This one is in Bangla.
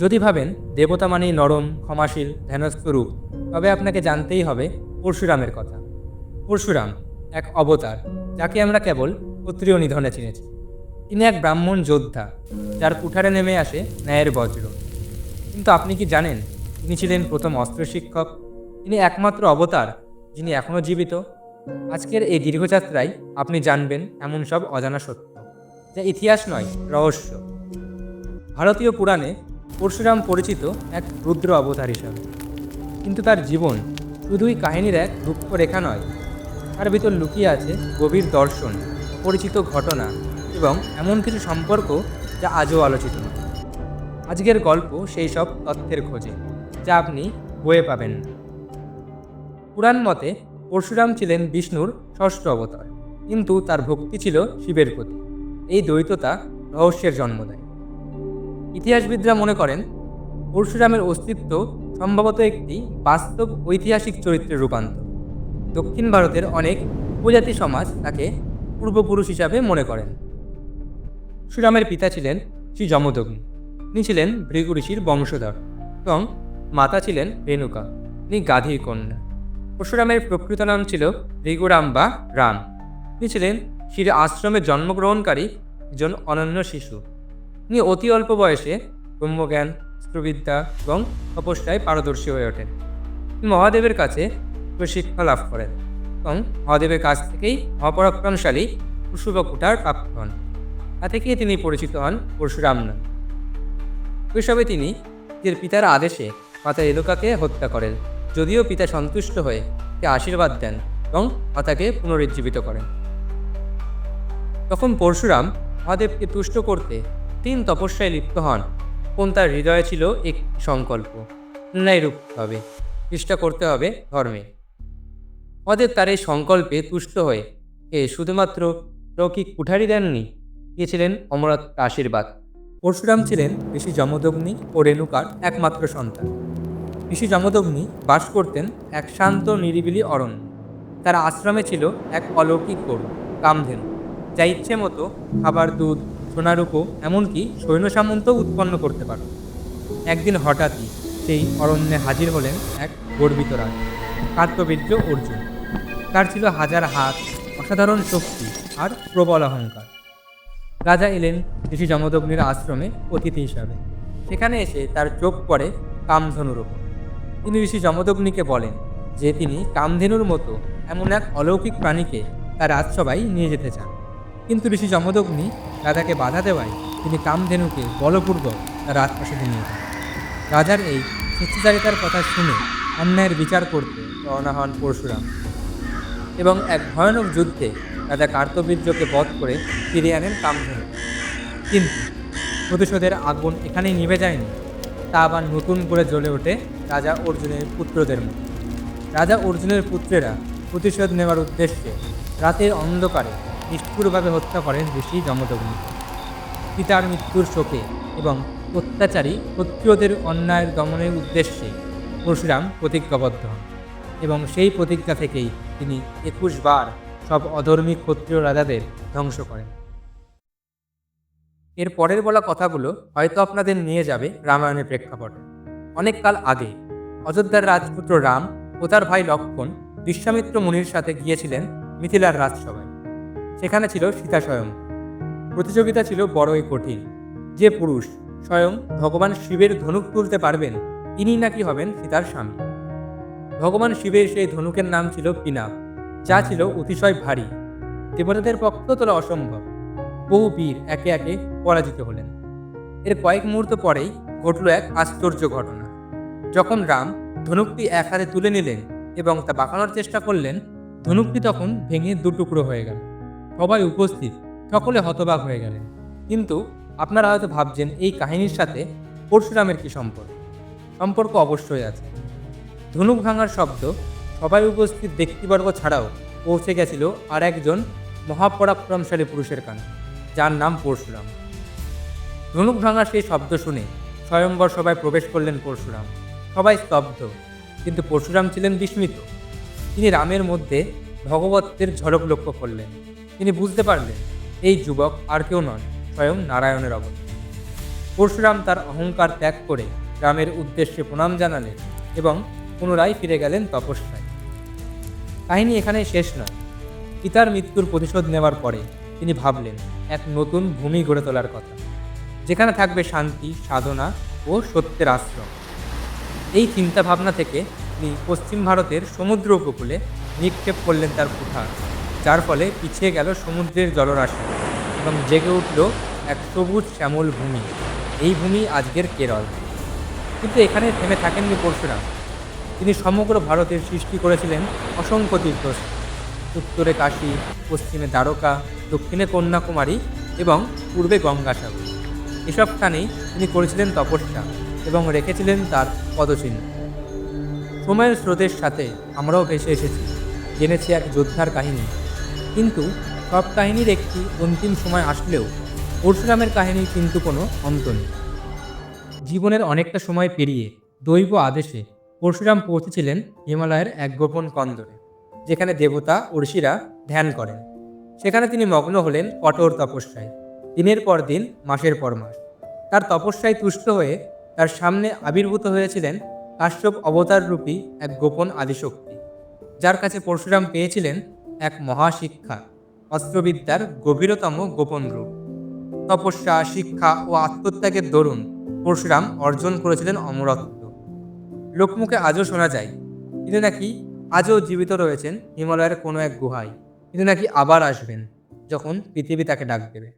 যদি ভাবেন দেবতা মানেই নরম, ক্ষমাশীল, ধ্যানস্থ রূপ, তবে আপনাকে জানতেই হবে পরশুরামের কথা। পরশুরাম এক অবতার, যাকে আমরা কেবল ক্ষত্রিয় নিধনে চিনেছি। তিনি এক ব্রাহ্মণ যোদ্ধা, যার কুঠারে নেমে আসে ন্যায়ের বজ্র। কিন্তু আপনি কি জানেন, তিনি ছিলেন প্রথম অস্ত্র শিক্ষক। তিনি একমাত্র অবতার যিনি এখনও জীবিত। আজকের এই দীর্ঘযাত্রায় আপনি জানবেন এমন সব অজানা সত্য, যা ইতিহাস নয়, রহস্য। ভারতীয় পুরাণে পরশুরাম পরিচিত এক রুদ্র অবতার হিসাবে, কিন্তু তার জীবন শুধুই কাহিনীর এক দুঃখ রেখা নয়। তার ভিতর লুকিয়ে আছে গভীর দর্শন, পরিচিত ঘটনা এবং এমন কিছু সম্পর্ক যা আজও আলোচিত নয়। আজকের গল্প সেই সব তথ্যের খোঁজে, যা আপনি বইয়ে পাবেন না। পুরাণ মতে পরশুরাম ছিলেন বিষ্ণুর ষষ্ঠ অবতার, কিন্তু তার ভক্তি ছিল শিবের প্রতি। এই দ্বৈততা রহস্যের জন্ম দেয়। ইতিহাসবিদরা মনে করেন পরশুরামের অস্তিত্ব সম্ভবত একটি বাস্তব ঐতিহাসিক চরিত্রের রূপান্তর। দক্ষিণ ভারতের অনেক উপজাতি সমাজ তাকে পূর্বপুরুষ হিসাবে মনে করেন। পরশুরামের পিতা ছিলেন শ্রী যমদগ্নি। তিনি ছিলেন ভৃগু ঋষির বংশধর এবং মাতা ছিলেন রেণুকা। তিনি গাধীর কন্যা। পরশুরামের প্রকৃত নাম ছিল ভৃগুরাম বা রাম। তিনি ছিলেন শ্রীর আশ্রমে জন্মগ্রহণকারী একজন অনন্য শিশু। তিনি অতি অল্প বয়সে ব্রহ্মজ্ঞান, অস্ত্রবিদ্যা এবং তপস্যায় পারদর্শী হয়ে ওঠেন। তিনি মহাদেবের কাছে প্রশিক্ষণ লাভ করেন এবং মহাদেবের কাছ থেকেই মহাপরাক্রমশালী পশুব কুঠার প্রাপ্ত হন। তা থেকেই তিনি পরিচিত হন পরশুরাম নামে। শৈশবে তিনি নিজের পিতার আদেশে মাতা রেণুকাকে হত্যা করেন, যদিও পিতা সন্তুষ্ট হয়ে তাকে আশীর্বাদ দেন এবং মাতাকে পুনরুজ্জীবিত করেন। তখন পরশুরাম মহাদেবকে তুষ্ট করতে 3 তপস্যায় লিপ্ত হন। তখন তার হৃদয়ে ছিল এক সংকল্প, অন্যায় রুখতে হবে, চেষ্টা করতে হবে ধর্মে। মহাদেব তার এই সংকল্পে তুষ্ট হয়ে শুধুমাত্র লৌকিক কুঠারি দেননি, দিয়েছিলেন অমরত্ব আশীর্বাদ। পরশুরাম ছিলেন ঋষি যমদগ্নি ও রেণুকার একমাত্র সন্তান। ঋষি যমদগ্নি বাস করতেন এক শান্ত নিরিবিলি অরণ্য। তার আশ্রমে ছিল এক অলৌকিক গরু, কামধেনু, যা ইচ্ছে মতো খাবার, দুধ, সোনারূপো, এমনকি সৈন্য সামন্ত উৎপন্ন করতে পারত। একদিন হঠাৎই সেই অরণ্যে হাজির হলেন এক গর্বিত রাজা, কার্তবীর্য অর্জুন। তার ছিল হাজার হাত, অসাধারণ শক্তি আর প্রবল অহংকার। রাজা এলেন ঋষি যমদগ্নির আশ্রমে অতিথি হিসাবে। সেখানে এসে তার চোখ পড়ে কামধনুর ওপর। তিনি ঋষি যমদগ্নিকে বলেন যে তিনি কামধেনুর মতো এমন এক অলৌকিক প্রাণীকে তার রাজসভায় নিয়ে যেতে চান। কিন্তু ঋষি যমদগ্নি রাজাকে বাধা দেওয়ায় তিনি কামধেনুকে বলপূর্বক তার রাজপ্রাসাদে নিয়ে যান। রাজার এই স্বেচ্ছাচারিতার কথা শুনে অন্যায়ের বিচার করতে রওনা হন পরশুরাম এবং এক ভয়ানক যুদ্ধে রাজা কার্তবীর্যকে বধ করে ফিরিয়ে আনেন কামধেনু। কিন্তু প্রতিশোধের আগুন এখানেই নিভে যায়নি, তা আবার নতুন করে জ্বলে ওঠে রাজা অর্জুনের পুত্রদের মধ্যে। রাজা অর্জুনের পুত্রেরা প্রতিশোধ নেওয়ার উদ্দেশ্যে রাতের অন্ধকারে নিষ্ঠুরভাবে হত্যা করেন ঋষি যমদগ্নিকে। পিতার মৃত্যুর শোকে এবং অত্যাচারী ক্ষত্রিয়দের অন্যায়ের দমনের উদ্দেশ্যে পরশুরাম প্রতিজ্ঞাবদ্ধ হন এবং সেই প্রতিজ্ঞা থেকেই তিনি 21 বার সব অধর্মী ক্ষত্রিয় রাজাদের ধ্বংস করেন। এর পরের বলা কথাগুলো হয়তো আপনাদের নিয়ে যাবে রামায়ণের প্রেক্ষাপটে। অনেক কাল আগে অযোধ্যার রাজপুত্র রাম ও তার ভাই লক্ষ্মণ বিশ্বামিত্র মুনির সাথে গিয়েছিলেন মিথিলার রাজসভায়। সেখানে ছিল সীতা স্বয়ং। প্রতিযোগিতা ছিল বড়ই কঠিন। যে পুরুষ স্বয়ং ভগবান শিবের ধনুক তুলতে পারবেন, তিনিই নাকি হবেন সীতার স্বামী। ভগবান শিবের সেই ধনুকের নাম ছিল পিনাক, যা ছিল অতিশয় ভারী। দেবতাদের পক্ষেও তোলা অসম্ভব। বহু বীর একে একে পরাজিত হলেন। এর কয়েক মুহূর্ত পরেই ঘটল এক আশ্চর্য ঘটনা। যখন রাম ধনুকটি এক হাতে তুলে নিলেন এবং তা বাঁকানোর চেষ্টা করলেন, ধনুকটি তখন ভেঙে 2 টুকরো হয়ে গেল। সবাই উপস্থিত সকলে হতবাক হয়ে গেলেন। কিন্তু আপনারা হয়তো ভাবছেন এই কাহিনীর সাথে পরশুরামের কি সম্পর্ক? সম্পর্ক অবশ্যই আছে। ধনুক ভাঙার শব্দ সবাই উপস্থিত ব্যক্তিবর্গ ছাড়াও পৌঁছে গেছিল আর একজন মহাপরাক্রমশালী পুরুষের কানে, যার নাম পরশুরাম। ধনুক ভাঙার সেই শব্দ শুনে স্বয়ম্বর সভায় প্রবেশ করলেন পরশুরাম। সবাই স্তব্ধ, কিন্তু পরশুরাম ছিলেন বিস্মিত। তিনি রামের মধ্যে ভগবতের ঝলক লক্ষ্য করলেন। তিনি বুঝতে পারলেন এই যুবক আর কেউ নন, স্বয়ং নারায়ণের অবতার। পরশুরাম তার অহংকার ত্যাগ করে রামের উদ্দেশ্যে প্রণাম জানালেন এবং পুনরায় ফিরে গেলেন তপস্যায়। কাহিনী এখানে শেষ নয়। পিতার মৃত্যুর প্রতিশোধ নেওয়ার পরে তিনি ভাবলেন এক নতুন ভূমি গড়ে তোলার কথা, যেখানে থাকবে শান্তি, সাধনা ও সত্যের আশ্রম। এই চিন্তা ভাবনা থেকে তিনি পশ্চিম ভারতের সমুদ্র উপকূলে নিক্ষেপ করলেন তার কুঠার, যার ফলে পিছিয়ে গেল সমুদ্রের জলরাশি এবং জেগে উঠল এক সবুজ শ্যামল ভূমি। এই ভূমি আজকের কেরল। কিন্তু এখানে থেমে থাকেননি পরশুরাম। তিনি সমগ্র ভারতের সৃষ্টি করেছিলেন অসংখ্য তীর্থস্থান। উত্তরে কাশী, পশ্চিমে দ্বারকা, দক্ষিণে কন্যাকুমারী এবং পূর্বে গঙ্গাসাগর। এসব স্থানেই তিনি করেছিলেন তপস্যা এবং রেখেছিলেন তার পদচিহ্ন। সময়ের স্রোতের সাথে আমরাও ভেসে এসেছি, জেনেছি এক যোদ্ধার কাহিনী। কিন্তু সব কাহিনীর একটি অন্তিম সময় আসলেও পরশুরামের কাহিনীর কিন্তু কোনো অন্ত নেই। জীবনের অনেকটা সময় পেরিয়ে দৈব আদেশে পরশুরাম পৌঁছেছিলেন হিমালয়ের এক গোপন কন্দরে, যেখানে দেবতা ও ঋষিরা ধ্যান করেন। সেখানে তিনি মগ্ন হলেন কঠোর তপস্যায়, দিনের পর দিন, মাসের পর মাস। তার তপস্যায় তুষ্ট হয়ে তার সামনে আবির্ভূত হয়েছিলেন কাশ্যপ অবতার রূপী এক গোপন আদিশক্তি, যার কাছে পরশুরাম পেয়েছিলেন এক মহাশিক্ষা, অস্ত্রবিদ্যার গভীরতম গোপন রূপ। তপস্যা, শিক্ষা ও আত্মত্যাগের দরুন পরশুরাম অর্জন করেছিলেন অমরত্ব। লোকমুখে আজও শোনা যায় তিনি নাকি আজও জীবিত রয়েছেন হিমালয়ের কোনো এক গুহায়। তিনি নাকি আবার আসবেন যখন পৃথিবী তাকে ডাক দেবে।